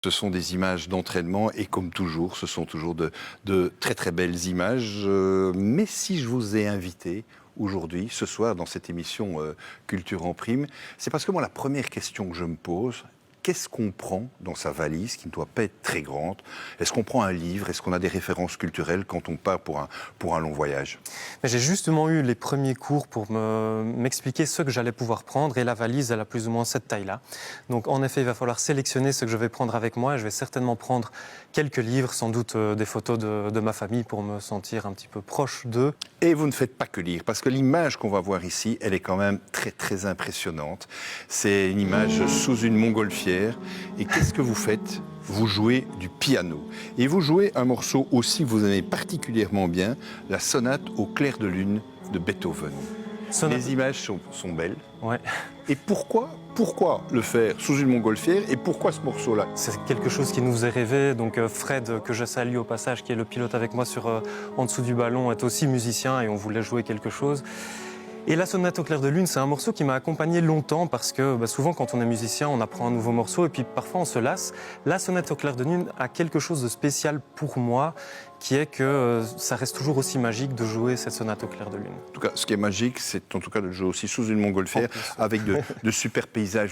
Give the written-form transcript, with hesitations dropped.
Ce sont des images d'entraînement et comme toujours, ce sont toujours de très très belles images. Mais si je vous ai invité aujourd'hui, ce soir, dans cette émission Culture en prime, c'est parce que moi, la première question que je me pose, qu'est-ce qu'on prend dans sa valise, qui ne doit pas être très grande? Est-ce qu'on prend un livre? Est-ce qu'on a des références culturelles quand on part pour un long voyage? J'ai justement eu les premiers cours pour m'expliquer ce que j'allais pouvoir prendre et la valise, elle a plus ou moins cette taille-là. Donc en effet, il va falloir sélectionner ce que je vais prendre avec moi. Je vais certainement prendre quelques livres, sans doute des photos de ma famille pour me sentir un petit peu proche d'eux. Et vous ne faites pas que lire, parce que l'image qu'on va voir ici, elle est quand même très très impressionnante. C'est une image sous une montgolfière. Et qu'est-ce que vous faites? Vous jouez du piano. Et vous jouez un morceau aussi que vous aimez particulièrement bien, la sonate au clair de lune de Beethoven. Les images sont belles. Ouais. Et pourquoi le faire sous une montgolfière et pourquoi ce morceau-là? C'est quelque chose qui nous faisait rêver. Donc Fred, que je salue au passage, qui est le pilote avec moi en dessous du ballon, est aussi musicien et on voulait jouer quelque chose. Et la sonate au clair de lune, c'est un morceau qui m'a accompagné longtemps parce que souvent quand on est musicien, on apprend un nouveau morceau et puis parfois on se lasse. La sonate au clair de lune a quelque chose de spécial pour moi, qui est que ça reste toujours aussi magique de jouer cette sonate au clair de lune. En tout cas, ce qui est magique, c'est en tout cas de jouer aussi sous une montgolfière avec de super paysages.